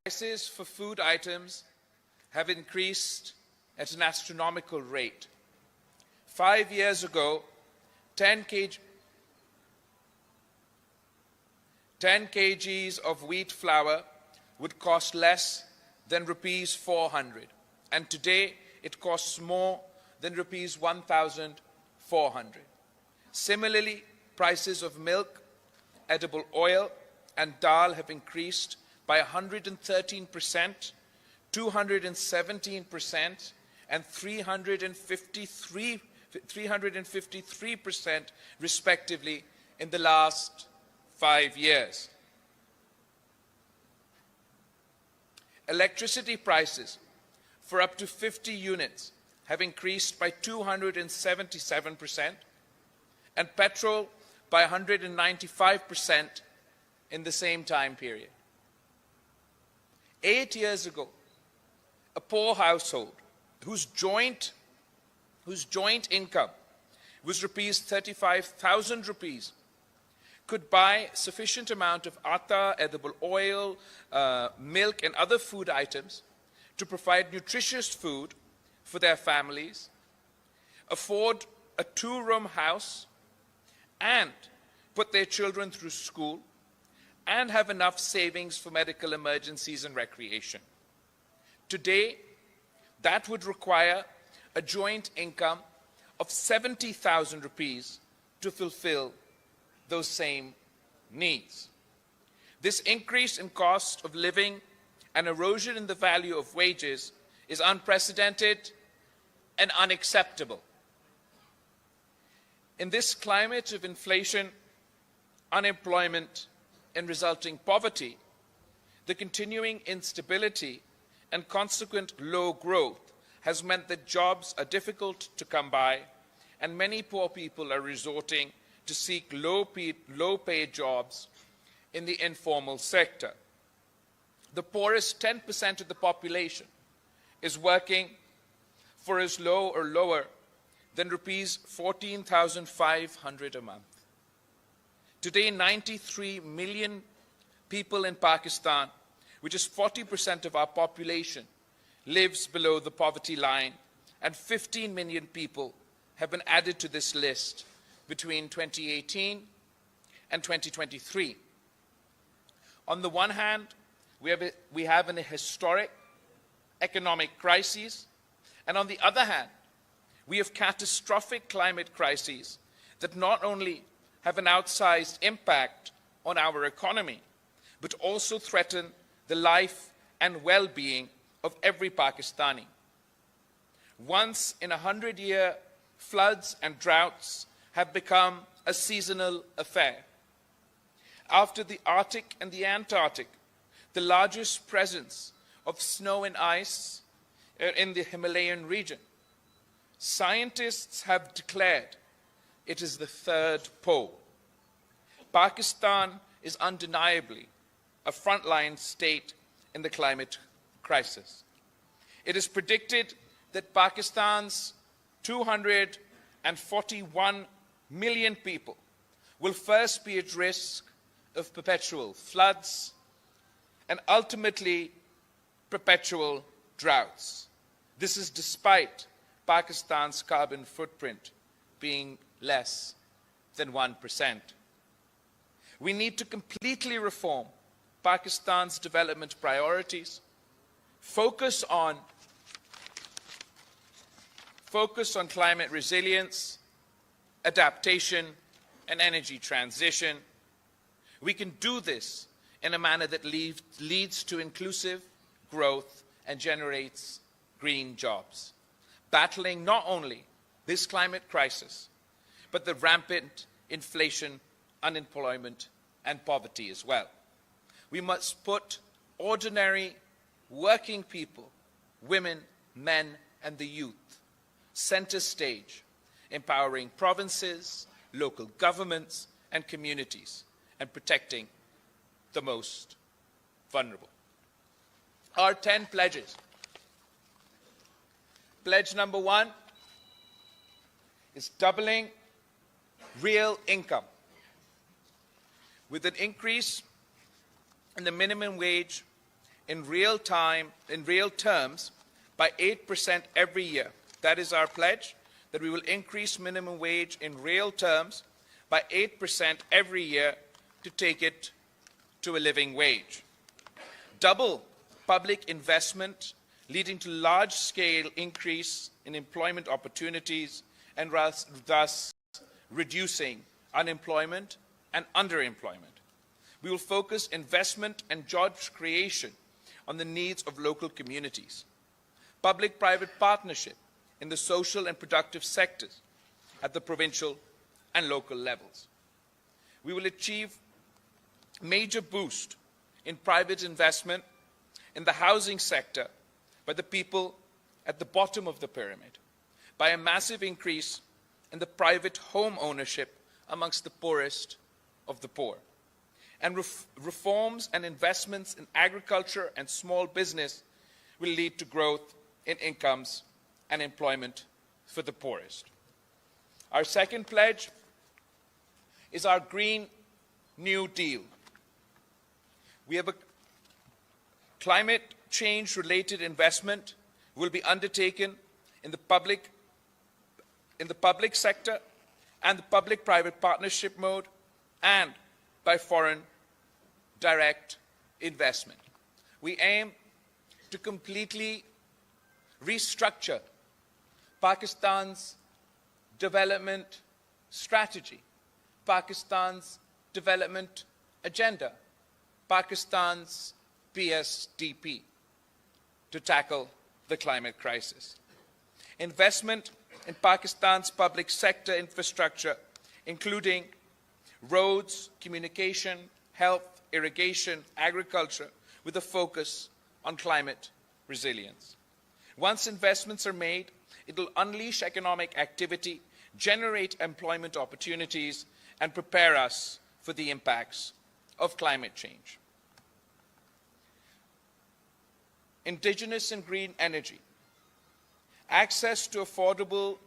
Prices for food items have increased at an astronomical rate. 5 years ago, 10 kgs of wheat flour would cost less than rupees 400, and today it costs more than rupees 1,400. Similarly, prices of milk, edible oil, and dal have increased by 113%, 217%, and 353% respectively in the last 5 years. Electricity prices for up to 50 units have increased by 277%, and petrol by 195% in the same time period. 8 years ago, a poor household whose joint income was rupees 35,000 rupees could buy sufficient amount of atta, edible oil, milk and other food items to provide nutritious food for their families, afford a 2-room house, and put their children through school, and have enough savings for medical emergencies and recreation. Today, that would require a joint income of 70,000 rupees to fulfill those same needs. This increase in cost of living and erosion in the value of wages is unprecedented and unacceptable. In this climate of inflation, unemployment, and resulting poverty, the continuing instability and consequent low growth has meant that jobs are difficult to come by, and many poor people are resorting to seek low-paid jobs in the informal sector. The poorest 10% of the population is working for as low or lower than rupees 14,500 a month. Today, 93 million people in Pakistan, which is 40% of our population, lives below the poverty line, and 15 million people have been added to this list between 2018 and 2023. On the one hand, we have a historic economic crisis, and on the other hand, we have catastrophic climate crises that not only have an outsized impact on our economy, but also threaten the life and well-being of every Pakistani. Once in 100-year floods and droughts have become a seasonal affair. After the Arctic and the Antarctic, the largest presence of snow and ice in the Himalayan region, scientists have declared it is the third pole. Pakistan is undeniably a frontline state in the climate crisis. It is predicted that Pakistan's 241 million people will first be at risk of perpetual floods and ultimately perpetual droughts. This is despite Pakistan's carbon footprint being less than 1%. We need to completely reform Pakistan's development priorities, focus on climate resilience, adaptation, and energy transition. We can do this in a manner that leads to inclusive growth and generates green jobs, battling not only this climate crisis, but the rampant inflation, unemployment, and poverty as well. We must put ordinary working people, women, men, and the youth center stage, empowering provinces, local governments, and communities, and protecting the most vulnerable. Our 10 pledges. Pledge number 1 is doubling real income, with an increase in the minimum wage in real terms by 8% every year. That is our pledge, that we will increase minimum wage in real terms by 8% every year to take it to a living wage. Double public investment, leading to large-scale increase in employment opportunities and thus reducing unemployment and underemployment. We will focus investment and jobs creation on the needs of local communities. Public-private partnership in the social and productive sectors at the provincial and local levels. We will achieve major boost in private investment in the housing sector by the people at the bottom of the pyramid, by a massive increase in the private home ownership amongst the poorest of the poor. And reforms and investments in agriculture and small business will lead to growth in incomes and employment for the poorest. Our second pledge is our Green New Deal. We have a climate change-related investment will be undertaken in the public sector and the public-private partnership mode and by foreign direct investment. We aim to completely restructure Pakistan's development strategy, Pakistan's development agenda, Pakistan's PSDP, to tackle the climate crisis. Investment in Pakistan's public sector infrastructure, including roads, communication, health, irrigation, agriculture, with a focus on climate resilience. Once investments are made, it will unleash economic activity, generate employment opportunities, and prepare us for the impacts of climate change. Indigenous and green energy. Access to affordable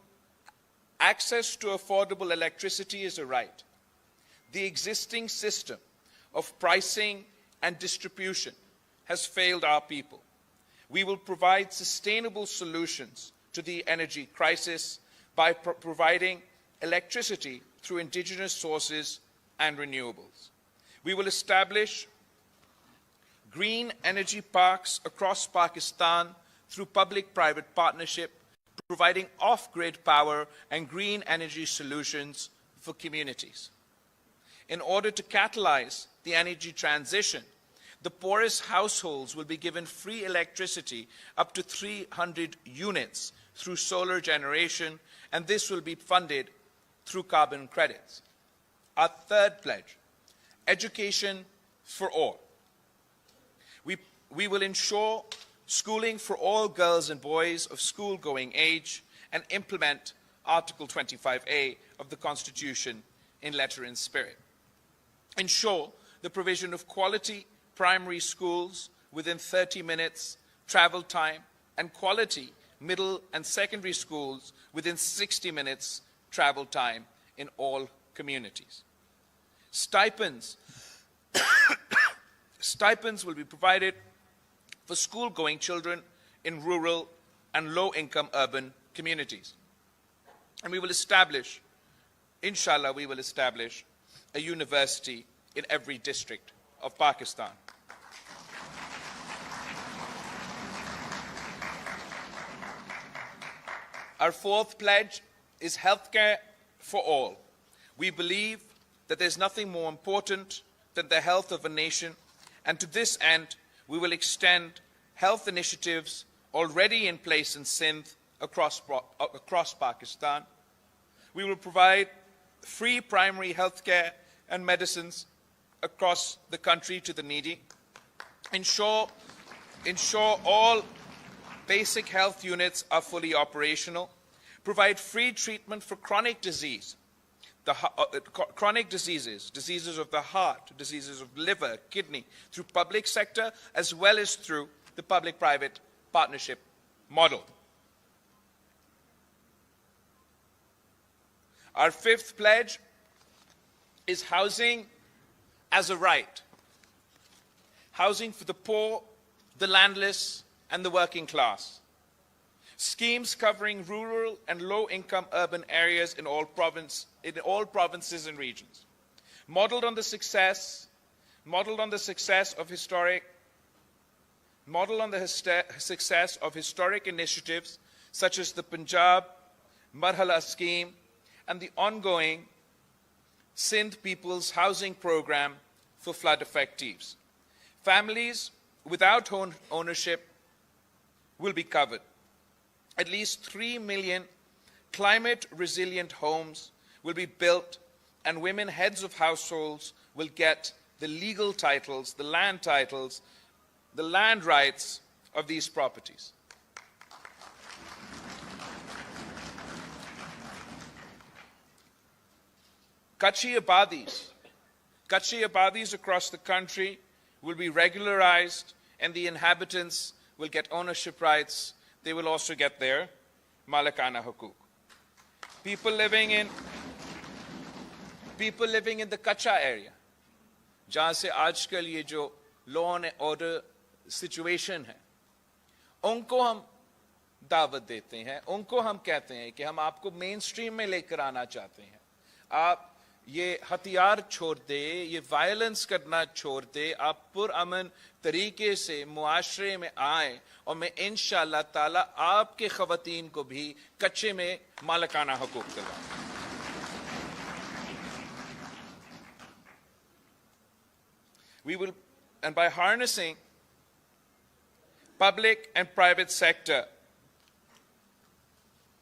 electricity is a right. The existing system of pricing and distribution has failed our people. We will provide sustainable solutions to the energy crisis by providing electricity through indigenous sources and renewables. We will establish green energy parks across Pakistan through public-private partnership, providing off-grid power and green energy solutions for communities. In order to catalyze the energy transition, the poorest households will be given free electricity up to 300 units through solar generation, and this will be funded through carbon credits. Our third pledge, education for all. We will ensure schooling for all girls and boys of school-going age and implement Article 25A of the Constitution in letter and spirit. Ensure the provision of quality primary schools within 30 minutes travel time and quality middle and secondary schools within 60 minutes travel time in all communities. Stipends will be provided for school-going children in rural and low-income urban communities. And we will establish, inshallah, we will establish a university in every district of Pakistan. Our fourth pledge is healthcare for all. We believe that there's nothing more important than the health of a nation, and to this end, we will extend health initiatives already in place in Sindh across Pakistan. We will provide free primary health care and medicines across the country to the needy. Ensure all basic health units are fully operational. Provide free treatment for chronic disease. Chronic diseases, diseases of the heart, diseases of liver, kidney, through public sector as well as through the public-private partnership model. Our fifth pledge is housing as a right. Housing for the poor, the landless, and the working class. Schemes covering rural and low-income urban areas in all provinces and regions. Modeled on the success of historic initiatives such as the Punjab Marhala scheme and the ongoing Sindh People's Housing Program for flood effectives. Families without ownership will be covered. At least 3 million climate-resilient homes will be built, and women heads of households will get the legal titles, the land rights of these properties. Kachi abadis across the country will be regularized, and the inhabitants will get ownership rights. They will also get their malakana hukuk. People living in the Kacha area, जहाँ से आजकल ये जो law and order situation है, उनको हम दावत देते हैं, उनको हम कहते हैं कि हम आपको मेन स्ट्रीम में लेकर आना चाहते हैं. आप ये हथियार छोड़ दे, ये वायलेंस करना छोड़ दे, आप पुरअमन तरीके से मुआशरे में आए, और मैं इंशाअल्लाह ताला आपके खवातीन को भी कच्चे में मालिकाना हुकूक दिलवाऊंगा. We will, and by harnessing public and private sector,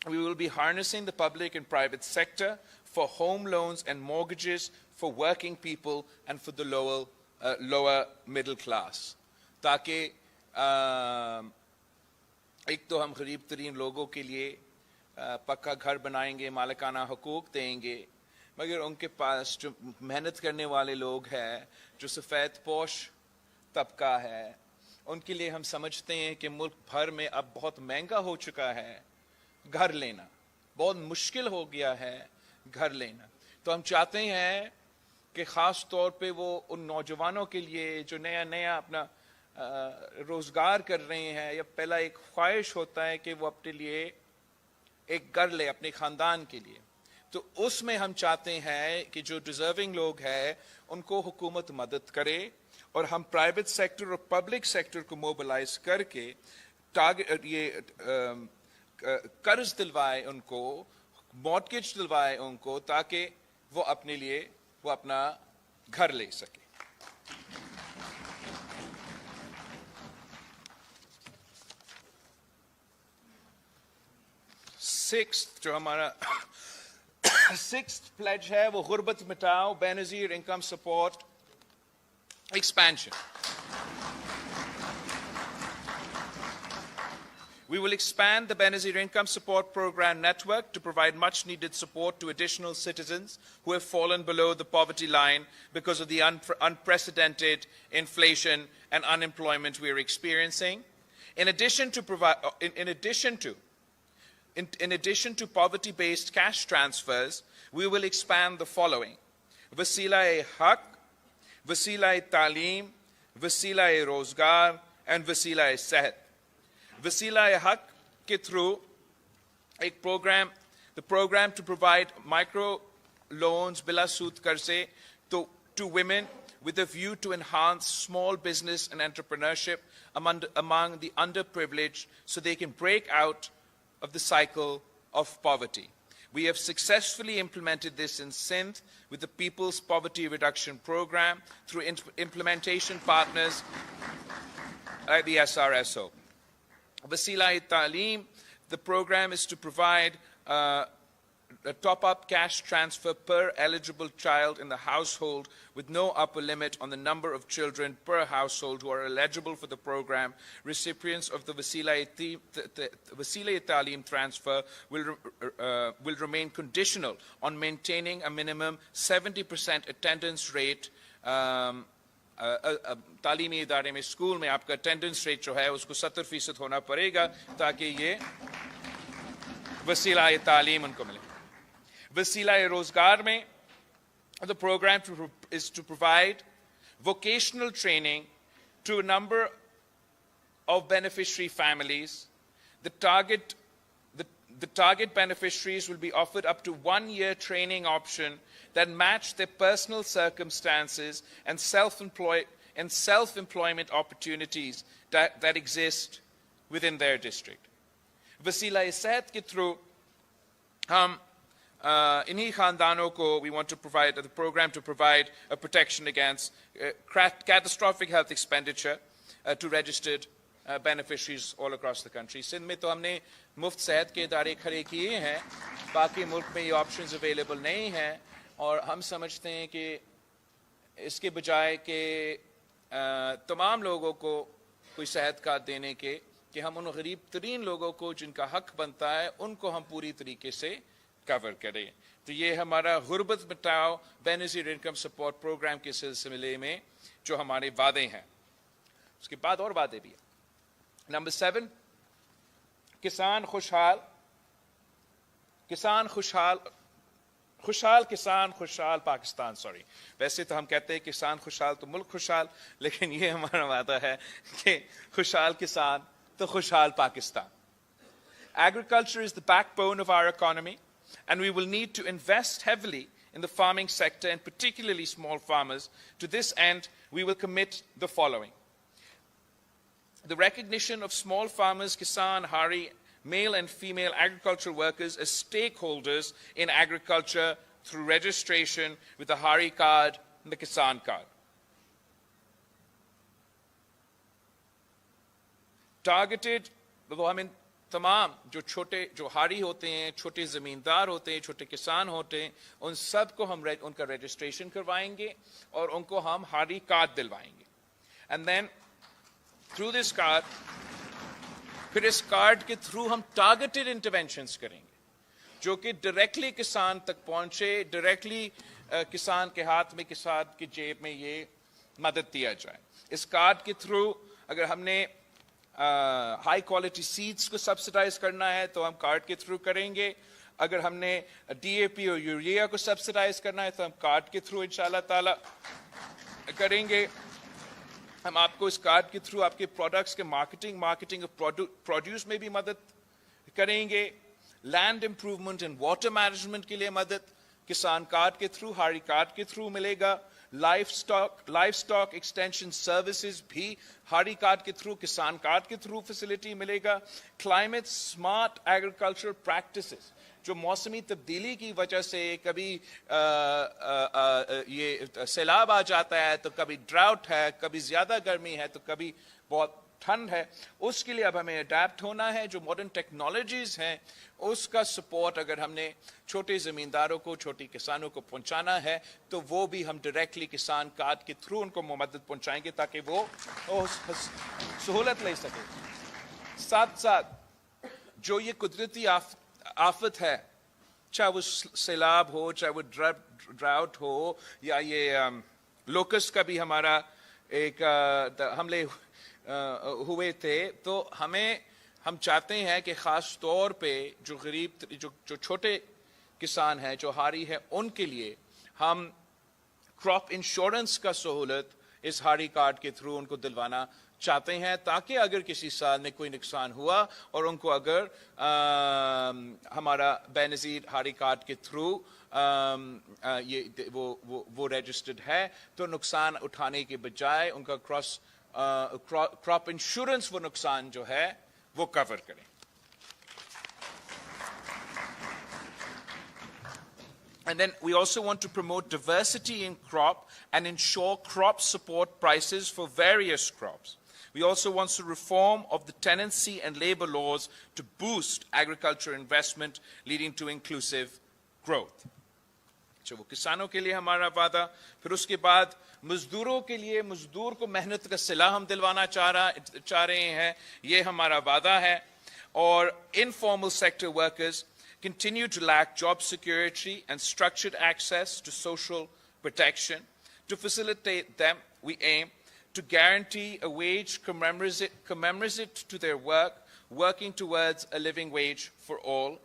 we will be harnessing the public and private sector for home loans and mortgages for working people and for the lower middle class. ताकि एक तो हम गरीब तरीन लोगों के लिए पक्का घर बनाएंगे, मालिकाना हुकूक देंगे, मगर उनके पास जो मेहनत करने वाले लोग हैं, जो सफ़ेद पोश तबका है, उनके लिए हम समझते हैं कि मुल्क भर में अब बहुत महंगा हो चुका है घर लेना, बहुत मुश्किल हो गया है घर लेना. तो हम चाहते हैं कि ख़ास तौर पे वो उन नौजवानों के लिए जो नया अपना रोज़गार कर रहे हैं, या पहला एक ख्वाहिश होता है कि वो अपने लिए एक घर ले अपने ख़ानदान के लिए, तो उसमें हम चाहते हैं कि जो डिज़र्विंग लोग हैं उनको हुकूमत मदद करे, और हम प्राइवेट सेक्टर और पब्लिक सेक्टर को मोबिलाइज करके ये कर्ज दिलवाए उनको, मॉर्गेज दिलवाए उनको, ताकि वो अपने लिए वो अपना घर ले सके. जो हमारा sixth pledge है वो गुर्बत मिटाओ, Benazir income support expansion. We will expand the Benazir Income Support Program network to provide much-needed support to additional citizens who have fallen below the poverty line because of the unprecedented inflation and unemployment we are experiencing. In addition to poverty-based cash transfers, we will expand the following: Wasila-e-Haq, Wasila-e-Taaleem, Wasila-e-Rozgar, and Wasila-e-Sehat. Wasila-e-Haq ke through the program to provide micro loans bila sood karze to women with a view to enhance small business and entrepreneurship among the underprivileged, so they can break out of the cycle of poverty. We have successfully implemented this in Sindh with the People's Poverty Reduction Program through implementation partners like the SRSO. Wasila-e-Taaleem, the program is to provide a top-up cash transfer per eligible child in the household with no upper limit on the number of children per household who are eligible for the program. Recipients of the Wasila-e-Taaleem transfer will remain conditional on maintaining a minimum 70% attendance rate. तालीमी इदारे में school में आपका attendance rate जो है उसको 70% होना पड़ेगा ताकि ये वसीला-ए-तालीम उनको मिले. वसीला-ए-रोजगार में the program is to provide vocational training to a number of beneficiary families. The target beneficiaries will be offered up to 1-year training option that match their personal circumstances and self-employment opportunities that exist within their district. Wasila Sehat ke through, hum inhi khandanon ko we want to provide the program to provide a protection against catastrophic health expenditure to registered beneficiaries all across the country. Sindh mein to humne muft sehat ke idare khade kiye hain, baaki mulk mein ye options available nahi hain, aur hum samajhte hain ki iske bajaye ke tamam logon ko koi sehat card dene ke कि हम उन गरीब तरीन लोगों को जिनका हक बनता है उनको हम पूरी तरीके से कवर करें. तो ये हमारा गुर्बत मिटाओ बेनिफिशियरी इनकम सपोर्ट प्रोग्राम के सिलसिले में जो हमारे वादे हैं. उसके बाद और वादे भी हैं. नंबर 7, किसान खुशहाल पाकिस्तान. सॉरी, वैसे तो हम कहते हैं किसान खुशहाल तो मुल्क खुशहाल, लेकिन ये हमारा वादा है कि खुशहाल किसान तो खुशहाल Pakistan. Agriculture is the backbone of our economy, and we will need to invest heavily in the farming sector and particularly small farmers. To this end, we will commit the following: the recognition of small farmers, kisan, hari, male and female agricultural workers as stakeholders in agriculture through registration with the hari card and the kisan card. Targeted, तो हमें तमाम जो हारी होते हैं, छोटे ज़मींदार होते हैं, छोटे किसान होते हैं, उन सब को हम उनका रजिस्ट्रेशन करवाएंगे और उनको हम हारी card दिलवाएंगे. And then through this card, फिर इस कार्ड के थ्रू हम टारगेटेड इंटरवेंशंस करेंगे जो कि डायरेक्टली किसान तक पहुंचे, डायरेक्टली किसान के हाथ में, किसान की जेब में ये मदद दिया जाए. इस कार्ड के थ्रू अगर हमने हाई क्वालिटी सीड्स को सब्सिडाइज करना है तो हम कार्ड के थ्रू करेंगे. अगर हमने डीएपी और यूरिया को सब्सिडाइज करना है तो हम कार्ड के थ्रू इंशाल्लाह ताला करेंगे. हम आपको इस कार्ड के थ्रू आपके प्रोडक्ट्स के मार्केटिंग ऑफ प्रोड्यूस में भी मदद करेंगे. Land improvement and water management के लिए मदद किसान कार्ड के थ्रू, हारी कार्ड के थ्रू मिलेगा. लाइवस्टॉक एक्सटेंशन सर्विसेज भी हारी कार्ड के थ्रू, किसान कार्ड के थ्रू फैसिलिटी मिलेगा. क्लाइमेट स्मार्ट एग्रीकल्चरल प्रैक्टिसेस, जो मौसमी तब्दीली की वजह से कभी ये सैलाब आ जाता है, तो कभी ड्राउट है, कभी ज्यादा गर्मी है, तो कभी बहुत ठंड है, उसके लिए अब हमें अडेप्ट होना है. जो मॉडर्न टेक्नोलॉजीज हैं उसका सपोर्ट अगर हमने छोटे ज़मींदारों को, छोटे किसानों को पहुंचाना है तो वो भी हम डायरेक्टली किसान कार्ड के थ्रू उनको मदद पहुंचाएंगे ताकि वो सहूलत ले सके. साथ साथ जो ये कुदरती आफत है, चाहे वो सैलाब हो, चाहे वो ड्राउट हो, या ये लोकस्ट का भी हमारा एक हमले हुए थे, तो हम चाहते हैं कि ख़ास तौर पे जो गरीब जो छोटे किसान हैं, जो हारी है, उनके लिए हम क्रॉप इंश्योरेंस का सहूलत इस हारी कार्ड के थ्रू उनको दिलवाना चाहते हैं, ताकि अगर किसी साल में कोई नुकसान हुआ और उनको अगर हमारा बेनज़ीर हारी कार्ड के थ्रू ये वो रजिस्टर्ड है, तो नुकसान उठाने के बजाय उनका क्रॉप इंश्योरेंस वो नुकसान जो है वो कवर करें. And then we also want to promote diversity in crop and ensure crop support prices for various crops. We also want to reform of the tenancy and labor laws to boost agriculture investment, leading to inclusive growth. So वो किसानों के लिए हमारा वादा. फिर उसके बाद मजदूरों के लिए, मजदूर को मेहनत का सिला हम दिलवाना चाह रहे हैं, ये हमारा वादा है. और informal sector workers continue to lack job security and structured access to social protection. To facilitate them, we aim to guarantee a wage commemorative to their work, working towards a living wage for all.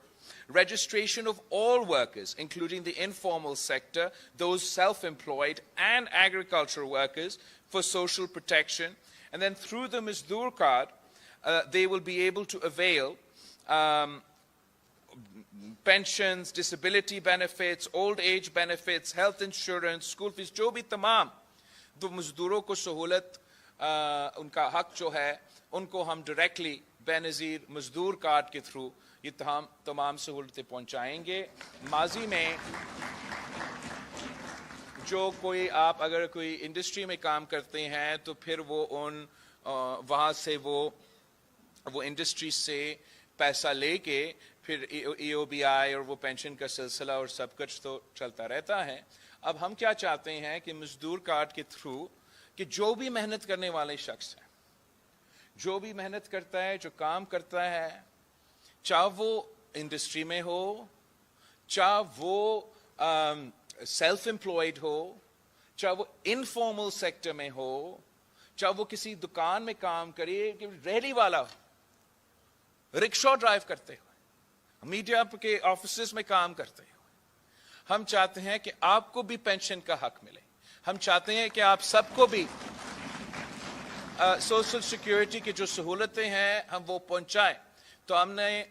Registration of all workers, including the informal sector, those self-employed and agricultural workers, for social protection. And then through the Mazdoor card, they will be able to avail pensions, disability benefits, old age benefits, health insurance, school fees, जो भी तमाम तो मजदूरों को सहूलत उनका हक जो है उनको हम डायरेक्टली बेनज़ीर मजदूर कार्ड के थ्रू ये तमाम सहूलतें पहुंचाएंगे। माजी में जो कोई आप अगर कोई इंडस्ट्री में काम करते हैं तो फिर वो वहाँ से वो इंडस्ट्री से पैसा लेके फिर EOBI और वो पेंशन का सिलसिला और सब कुछ तो चलता रहता है। अब हम क्या चाहते हैं कि मजदूर कार्ड के थ्रू कि जो भी मेहनत करने वाले शख्स है, जो भी मेहनत करता है, जो काम करता है, चाहे वो इंडस्ट्री में हो, चाहे वो सेल्फ एम्प्लॉयड हो, चाहे वो इनफॉर्मल सेक्टर में हो, चाहे वो किसी दुकान में काम करे, रेहड़ी वाला हो, रिक्शा ड्राइव करते हुए, मीडिया के ऑफिसेस में काम करते हुए, हम चाहते हैं कि आपको भी पेंशन का हक मिले। हम चाहते हैं कि आप सबको भी सोशल सिक्योरिटी की जो सहूलतें हैं हम वो पहुंचाएं। तो हमने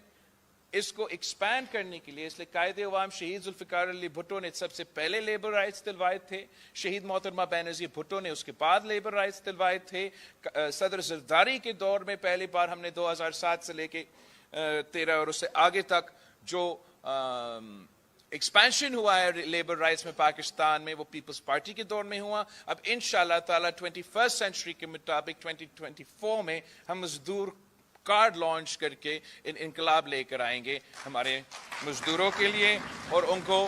इसको एक्सपैंड करने के लिए इसलिए कायदे अवाम शहीद जुल्फिकार अली भुट्टो ने सबसे पहले लेबर राइट्स दिलवाए थे, शहीद मोहतरमा बेनज़ीर भुट्टो ने उसके बाद लेबर राइट्स दिलवाए थे। सदर जरदारी के दौर में पहली बार हमने 2007 से लेके 13 और उससे आगे तक जो एक्सपेंशन हुआ है लेबर राइट्स में पाकिस्तान में वो पीपल्स पार्टी के दौर में हुआ। अब इंशाअल्लाह ताला 21st सेंचुरी के मुताबिक 2024 में हम मजदूर कार्ड लॉन्च करके इनकलाब लेकर आएंगे हमारे मजदूरों के लिए और उनको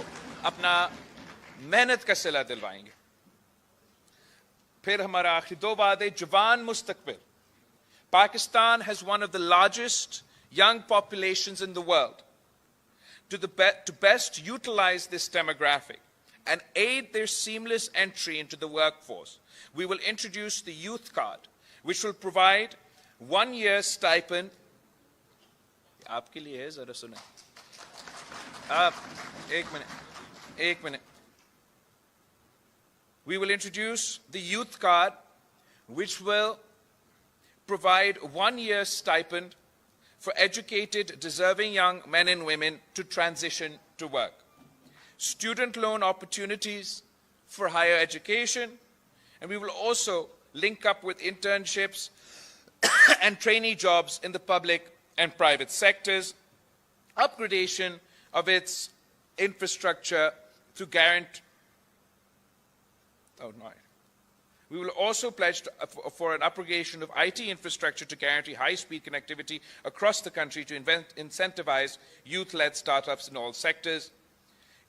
अपना मेहनत का सिला दिलवाएंगे। फिर हमारा आखिरी दो वादे, जवान मुस्तकबिल। Pakistan has one of the largest young populations in the world. To best utilize this demographic and aid their seamless entry into the workforce, we will introduce the Youth Card, which will provide 1 year stipend. आपके लिए है, जरा सुने आप, एक minute. We will introduce the Youth Card, which will provide 1 year stipend for educated, deserving young men and women to transition to work, student loan opportunities for higher education, and we will also link up with internships and trainee jobs in the public and private sectors, upgradation of its infrastructure to guarantee. We will also pledge for an upgradation of IT infrastructure to guarantee high-speed connectivity across the country to incentivize youth-led startups in all sectors.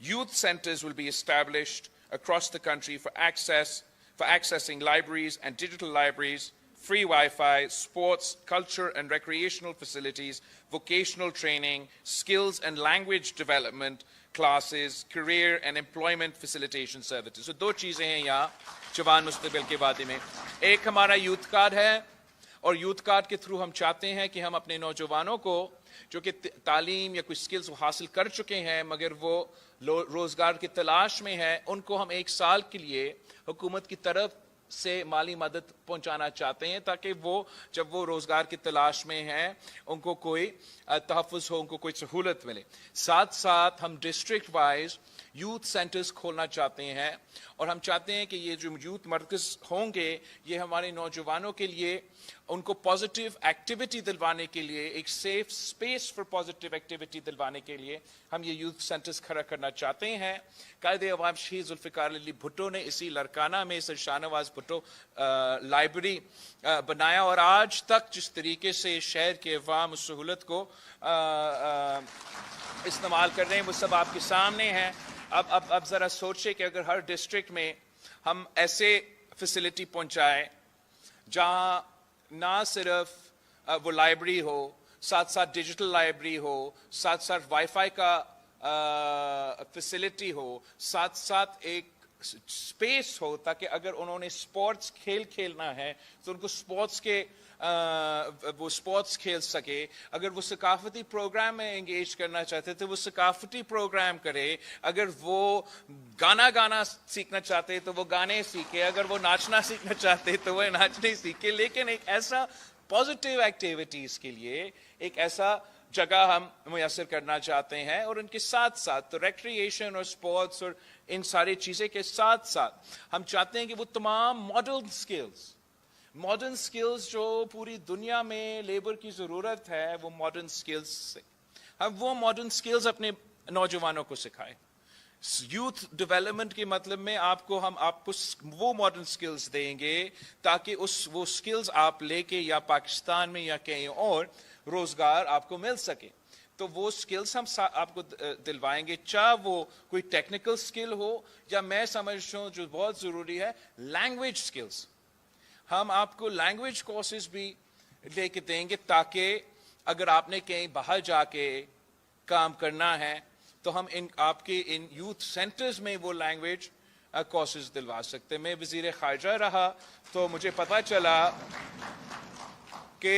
Youth centers will be established across the country for accessing libraries and digital libraries, free Wi-Fi, sports, culture and recreational facilities, vocational training, skills and language development classes, career and employment facilitation services. So दो चीजें हैं यहाँ जवान मुस्तकबिल के वादे में। एक हमारा यूथ कार्ड है और यूथ कार्ड के थ्रू हम चाहते हैं कि हम अपने नौजवानों को जो कि तालीम या कोई स्किल्स हासिल कर चुके हैं मगर वो रोजगार की तलाश में है, उनको हम 1 साल के लिए हुकूमत की तरफ से माली मदद पहुंचाना चाहते हैं ताकि वो जब वो रोजगार की तलाश में हैं उनको कोई तहफ़्फ़ुज़ हो, उनको कोई सहूलत मिले। साथ साथ हम डिस्ट्रिक्ट वाइज यूथ सेंटर्स खोलना चाहते हैं और हम चाहते हैं कि ये जो यूथ मरकज़ होंगे ये हमारे नौजवानों के लिए उनको पॉजिटिव एक्टिविटी दिलवाने के लिए, एक safe space for positive activity दिलवाने के लिए हम ये यूथ सेंटर्स खड़ा करना चाहते हैं। कायदे अवाम शहीद जुल्फिकार अली भुट्टो ने इसी लड़काना में सर शाहनवाज भुट्टो लाइब्रेरी बनाया और आज तक जिस तरीके से शहर के अवाम उस सहूलत को इस्तेमाल कर रहे हैं वो सब आपके सामने है। अब जरा सोचिए कि अगर हर डिस्ट्रिक्ट में हम ऐसे फैसिलिटी पहुंचाएं जहां ना सिर्फ वो लाइब्रेरी हो, साथ साथ डिजिटल लाइब्रेरी हो, साथ साथ वाईफाई का फैसिलिटी हो, साथ साथ एक स्पेस हो ताकि अगर उन्होंने स्पोर्ट्स खेलना है तो उनको स्पोर्ट्स के वो स्पोर्ट्स खेल सके, अगर वो सकाफती प्रोग्राम में एंगेज करना चाहते तो वो सकाफती प्रोग्राम करे, अगर वो गाना सीखना चाहते तो वो गाने सीखे, अगर वो नाचना सीखना चाहते तो वो नाचने सीखे, लेकिन एक ऐसा पॉजिटिव एक्टिविटीज के लिए एक ऐसा जगह हम मुयसर करना चाहते हैं, और उनके साथ साथ तो रिक्रिएशन और स्पोर्ट्स और इन सारी चीजें के साथ साथ हम चाहते हैं कि वो तमाम मॉडर्न स्किल्स जो पूरी दुनिया में लेबर की जरूरत है, वो मॉडर्न स्किल्स से हम वो मॉडर्न स्किल्स अपने नौजवानों को सिखाएं। यूथ डेवलपमेंट के मतलब में आपको वो मॉडर्न स्किल्स देंगे ताकि वो स्किल्स आप लेके या पाकिस्तान में या कहीं और रोजगार आपको मिल सके। तो वो स्किल्स हम आपको दिलवाएंगे, चाहे वो कोई टेक्निकल स्किल हो या मैं समझता हूँ जो बहुत जरूरी है लैंग्वेज स्किल्स। हम आपको लैंग्वेज कोर्सेज भी लेके देंगे ताकि अगर आपने कहीं बाहर जाके काम करना है तो हम आपके इन यूथ सेंटर्स में वो लैंग्वेज कोर्सेज दिलवा सकते हैं। मैं वजीर खारजा रहा तो मुझे पता चला कि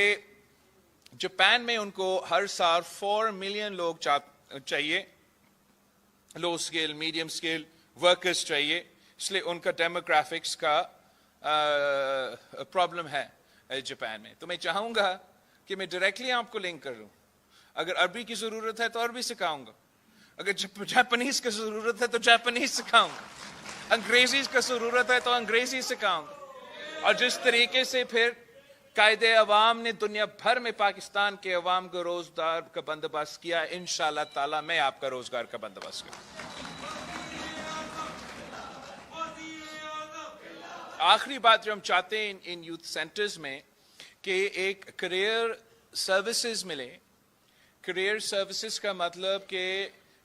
जापान में उनको हर साल 4 मिलियन लोग चाहिए, लो स्किल मीडियम स्किल वर्कर्स चाहिए, इसलिए उनका डेमोग्राफिक्स का प्रॉब्लम है जापान में। तो मैं चाहूंगा कि मैं डायरेक्टली आपको लिंक कर लूं। अगर अरबी की जरूरत है तो अरबी सिखाऊंगा, अगर जापानीज की जरूरत है तो जापानीज सिखाऊंगा, अंग्रेजी की जरूरत है तो अंग्रेजी सिखाऊंगा। और जिस तरीके से फिर कायदे अवाम ने दुनिया भर में पाकिस्तान के अवाम को रोजगार का बंदोबस्त किया, इंशाअल्लाह ताला मैं आपका रोजगार का बंदोबस्त करूंगा। आखिरी बात जो हम चाहते हैं इन यूथ सेंटर्स में कि एक करियर सर्विसेज मिले। करियर सर्विसेज का मतलब कि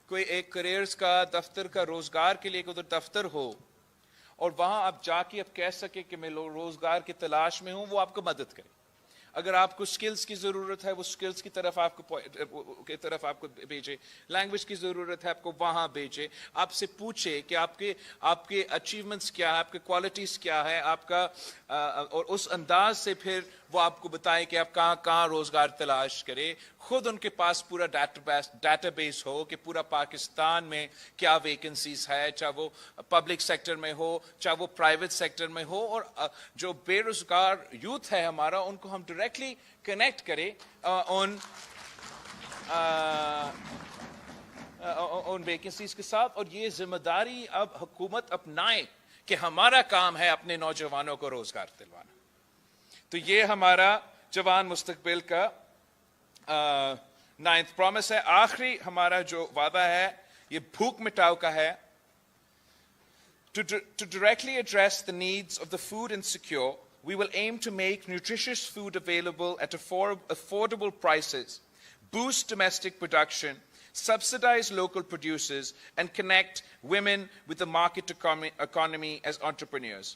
कोई एक करियर्स का दफ्तर का रोजगार के लिए उधर दफ्तर हो और वहां आप जाके आप कह सके कि मैं रोजगार की तलाश में हूं, वो आपको मदद करे। अगर आपको स्किल्स की जरूरत है वो स्किल्स की तरफ आपको भेजे, लैंग्वेज की जरूरत है आपको वहां भेजे, आपसे पूछे कि आपके अचीवमेंट्स क्या है, आपके क्वालिटीज क्या है आपका, और उस अंदाज से फिर वो आपको बताएं कि आप कहाँ रोजगार तलाश करें। खुद उनके पास पूरा डाटाबेस हो कि पूरा पाकिस्तान में क्या वैकेंसीज है, चाहे वो पब्लिक सेक्टर में हो चाहे वो प्राइवेट सेक्टर में हो, और जो बेरोजगार यूथ है हमारा उनको हम डायरेक्टली कनेक्ट करें उन वैकेंसीज के साथ। और ये जिम्मेदारी अब हुकूमत अपनाए कि हमारा काम है अपने नौजवानों को रोजगार दिलवाना। तो ये हमारा जवान मुस्तकबिल का 9th प्रॉमिस है। आखिरी हमारा जो वादा है ये भूख मिटाओ का है। To directly address the needs of the food insecure, we will aim to make nutritious food available at affordable prices, boost domestic production, subsidize local producers, and connect women with the market economy as entrepreneurs.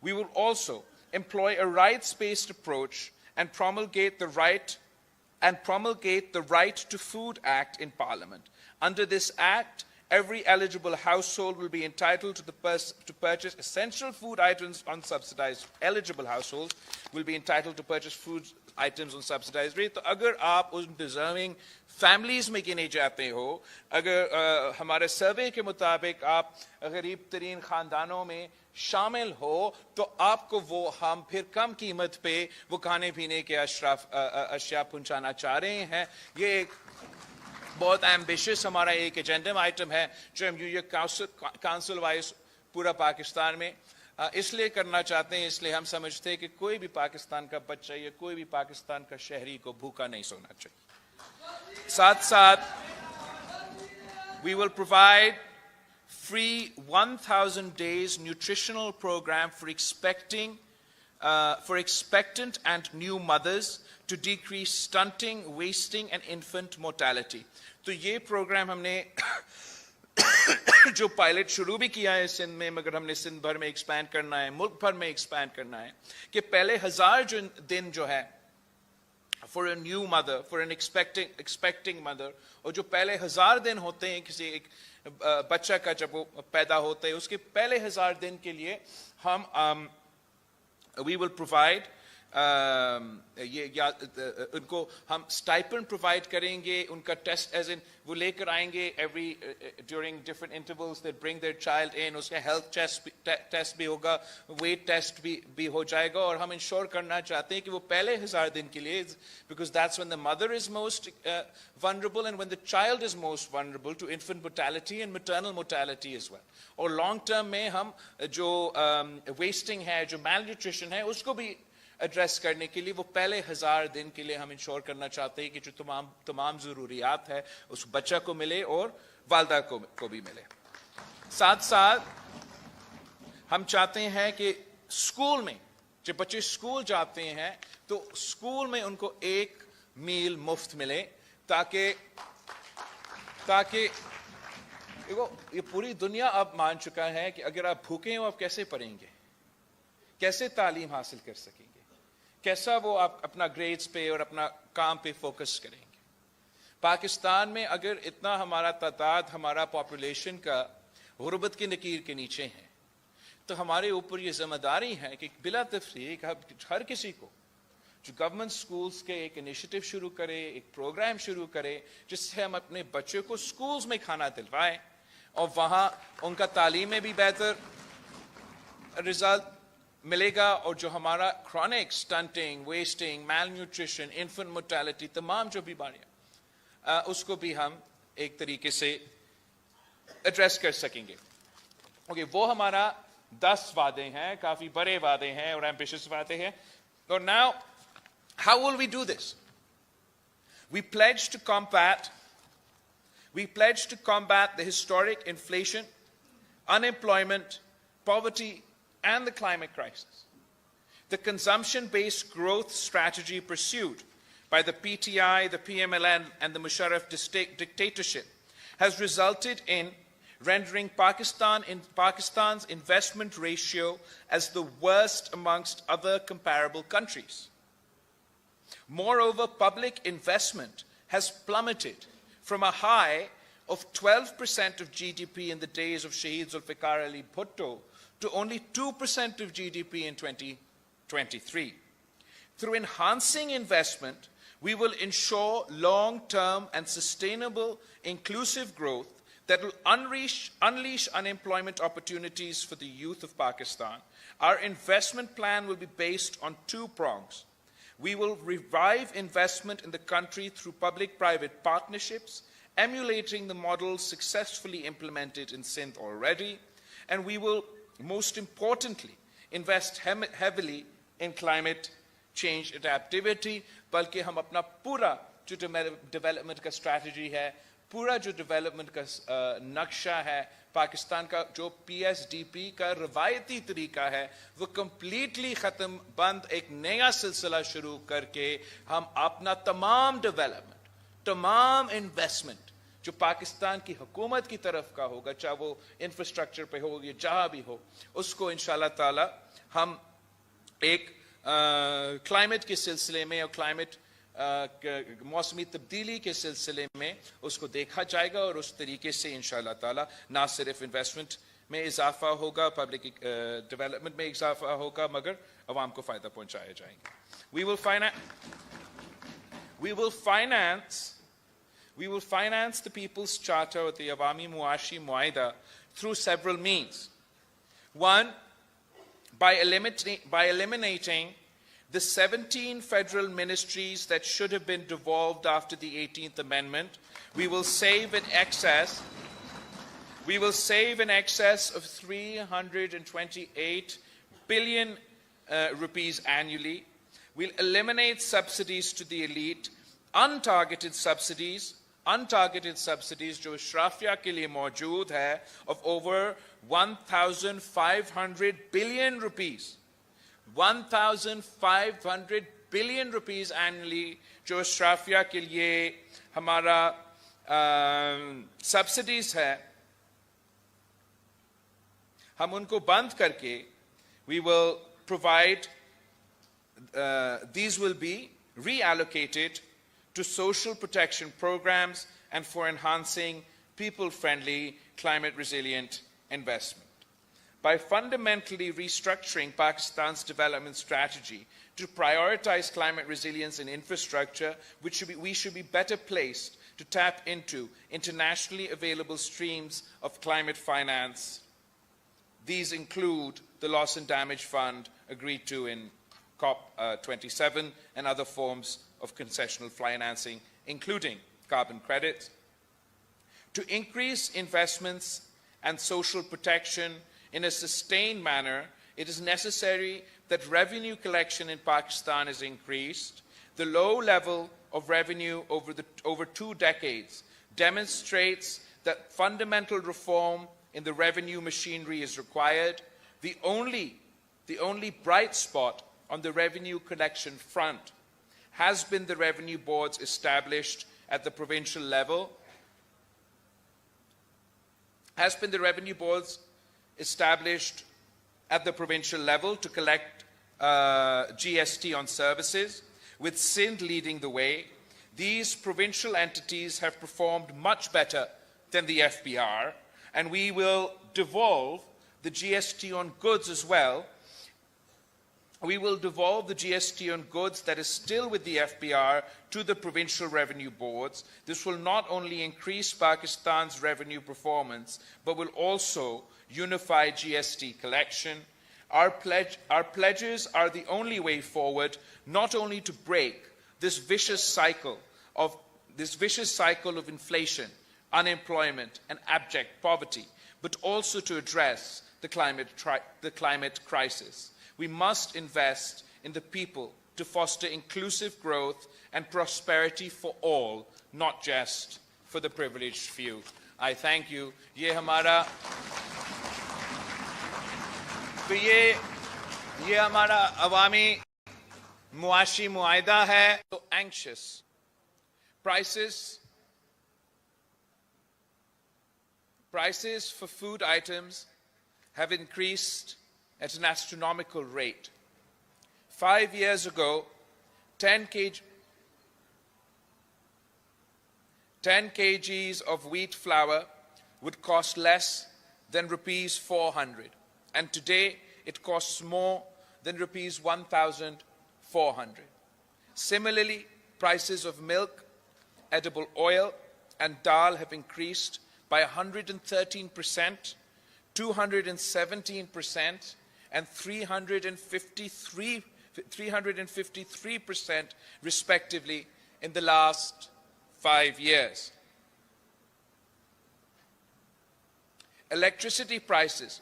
We will also employ a rights-based approach and promulgate the Right to Food Act in Parliament. Under this act, every eligible household will be entitled to purchase essential food items on subsidized. Eligible households will be entitled to purchase food items on subsidized rate. तो अगर आप उन deserving families में गिने जाते हो, अगर हमारे सर्वे के मुताबिक आप गरीब तरीन खानदानों में शामिल हो, तो आपको वो हम फिर कम कीमत पे वो खाने पीने के अशिया पहुंचाना चाह रहे हैं। ये एक बहुत एम्बिशियस हमारा एक एजेंडा आइटम है जो हम काउंसिल वाइज पूरा पाकिस्तान में इसलिए करना चाहते हैं, इसलिए हम समझते हैं कि कोई भी पाकिस्तान का बच्चा या कोई भी पाकिस्तान का शहरी को भूखा नहीं सोना चाहिए। साथ साथ we will provide free 1000 days nutritional program for expectant and new mothers to decrease stunting, wasting and infant mortality. तो ये प्रोग्राम हमने जो पायलट शुरू भी किया है सिंध में, मगर हमने सिंध भर में एक्सपैंड करना है, मुल्क भर में एक्सपैंड करना है कि पहले 1000 दिन जो है for a new mother, for an expecting mother, और जो पहले 1000 दिन होते हैं किसी एक बच्चा का जब वो पैदा होता है, उसके पहले 1000 दिन के लिए हम we will provide ये या उनको हम स्टाइपेंड प्रोवाइड करेंगे, उनका टेस्ट एज इन वो लेकर आएंगे every during different intervals, they bring their child in, उसका हेल्थ टेस्ट भी होगा, वेट टेस्ट भी हो जाएगा, और हम इंश्योर करना चाहते हैं कि वो पहले 1000 दिन के लिए, because that's when the mother is most vulnerable and when the child is most vulnerable to infant mortality and maternal mortality as well. और लॉन्ग टर्म में हम जो वेस्टिंग है, जो malnutrition है, उसको भी एड्रेस करने के लिए वो पहले 1000 दिन के लिए हम इंश्योर करना चाहते हैं कि जो तमाम जरूरियात है उस बच्चा को मिले और वालदा को भी मिले। साथ साथ हम चाहते हैं कि स्कूल में जब बच्चे स्कूल जाते हैं तो स्कूल में उनको एक मील मुफ्त मिले, ताकि देखो ये पूरी दुनिया अब मान चुका है कि अगर आप भूखे हो आप कैसे पढ़ेंगे, कैसे तालीम हासिल कर सकेंगे, कैसा वो आप अपना ग्रेड्स पे और अपना काम पे फोकस करेंगे। पाकिस्तान में अगर इतना हमारा तादाद, हमारा पॉपुलेशन का गुर्बत की नकीर के नीचे है, तो हमारे ऊपर ये जिम्मेदारी है कि बिला तफरीक हर किसी को जो गवर्नमेंट स्कूल्स के एक इनिशिएटिव शुरू करे, एक प्रोग्राम शुरू करे जिससे हम अपने बच्चों को स्कूल्स में खाना दिलवाएं और वहाँ उनका तालीम में भी बेहतर रिजल्ट मिलेगा, और जो हमारा क्रॉनिक स्टंटिंग, वेस्टिंग, मैल न्यूट्रिशन, इन्फेंट मोर्टेलिटी, तमाम जो बीमारियां उसको भी हम एक तरीके से एड्रेस कर सकेंगे। ओके, वो हमारा 10 वादे हैं, काफी बड़े वादे हैं और एम्बिशियस वादे हैं। और now how will we do this? We pledge to combat the historic inflation, unemployment, poverty, and the climate crisis. The consumption-based growth strategy pursued by the PTI, the PMLN, and the Musharraf dictatorship has resulted in rendering Pakistan's investment ratio as the worst amongst other comparable countries. Moreover, public investment has plummeted from a high of 12% of GDP in the days of Shaheed Zulfikar Ali Bhutto to only 2% of GDP in 2023. Through enhancing investment, we will ensure long-term and sustainable inclusive growth that will unleash unemployment opportunities for the youth of Pakistan. Our investment plan will be based on 2 prongs. We will revive investment in the country through public-private partnerships, emulating the models successfully implemented in Sindh already, and we will, most importantly, invest heavily in climate change adaptivity, बल्कि हम अपना पूरा जो development का strategy है, पूरा जो development का नक्शा है, पाकिस्तान का जो PSDP का रवायती तरीका है, वो कंप्लीटली खत्म बंद एक नया सिलसिला शुरू करके हम अपना तमाम डेवलपमेंट, तमाम इन्वेस्टमेंट जो पाकिस्तान की हुकूमत की तरफ का होगा, चाहे वो इंफ्रास्ट्रक्चर पे हो या जहां भी हो, उसको इंशाल्लाह ताला हम एक क्लाइमेट के सिलसिले में और क्लाइमेट मौसमी तब्दीली के सिलसिले में उसको देखा जाएगा, और उस तरीके से इंशाल्लाह ताला ना सिर्फ इन्वेस्टमेंट में इजाफा होगा, पब्लिक डेवलपमेंट में इजाफा होगा, मगर अवाम को फायदा पहुंचाया जाएगा। We will finance the People's Charter or the Awami Muashi Muhaida through several means. One, by eliminating the 17 federal ministries that should have been devolved after the 18th Amendment, we will save in excess of 328 billion rupees annually. We'll eliminate subsidies to the elite, untargeted subsidies जो शराफिया के लिए मौजूद है, of over 1,500 billion rupees. 1,500 billion rupees annually जो शराफिया के लिए हमारा subsidies है, हम उनको बंद करके we will provide, these will be reallocated to social protection programs and for enhancing people-friendly, climate-resilient investment. By fundamentally restructuring Pakistan's development strategy to prioritize climate resilience and infrastructure, we should be better placed to tap into internationally available streams of climate finance. These include the Loss and Damage Fund agreed to in COP27 and other forms of concessional financing, including carbon credits. To increase investments and social protection in a sustained manner, it is necessary that revenue collection in Pakistan is increased. The low level of revenue over 2 decades demonstrates that fundamental reform in the revenue machinery is required. The only bright spot on the revenue collection front has been the revenue boards established at the provincial level. To collect GST on services, with Sindh leading the way. These provincial entities have performed much better than the FBR, and we will devolve the GST on goods as well. We will devolve the GST on goods that is still with the FBR to the provincial revenue boards. This will not only increase Pakistan's revenue performance, but will also unify GST collection. Our pledges are the only way forward, not only to break this vicious cycle of inflation, unemployment, and abject poverty, but also to address the climate crisis. We must invest in the people to foster inclusive growth and prosperity for all, not just for the privileged few. I thank you. ये हमारा अवामी मुआशी मुआहिदा है. So anxious. Prices for food items have increased at an astronomical rate. 5 years ago, 10 kgs of wheat flour would cost less than rupees 400, and today it costs more than rupees 1,400. Similarly, prices of milk, edible oil, and dal have increased by 113%, 217%, and 353% respectively in the last 5 years. Electricity prices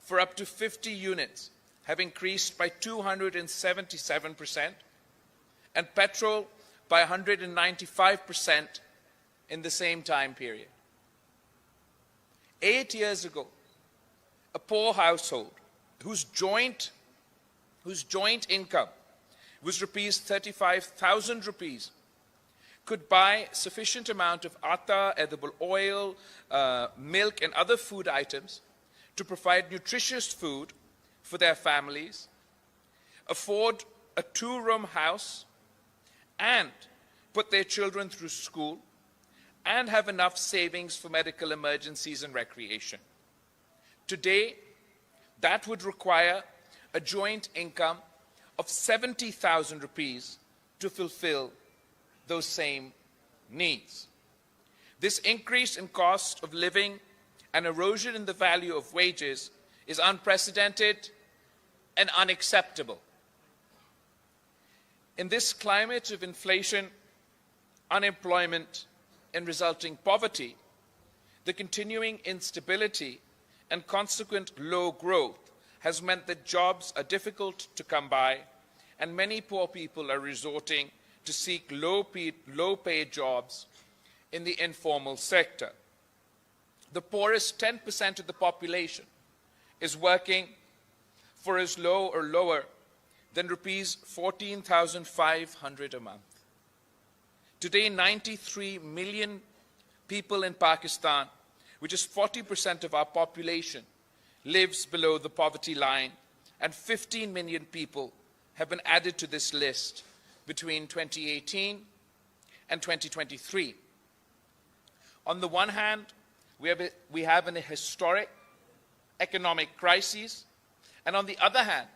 for up to 50 units have increased by 277%, and petrol by 195% in the same time period. 8 years ago, a poor household whose joint income was 35,000 rupees could buy sufficient amount of atta, edible oil, milk, and other food items to provide nutritious food for their families, afford a 2-room house, and put their children through school, and have enough savings for medical emergencies and recreation. Today, that would require a joint income of 70,000 rupees to fulfill those same needs. This increase in cost of living and erosion in the value of wages is unprecedented and unacceptable. In this climate of inflation, unemployment, and resulting poverty, the continuing instability and consequent low growth has meant that jobs are difficult to come by, and many poor people are resorting to seek low-paid jobs in the informal sector. The poorest 10% of the population is working for as low or lower than rupees 14,500 a month. Today, 93 million people in Pakistan, which is 40% of our population, lives below the poverty line, and 15 million people have been added to this list between 2018 and 2023. On the one hand, we have an historic economic crisis, and on the other hand,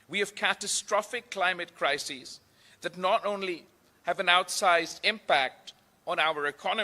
we have catastrophic climate crises that not only have an outsized impact on our economy,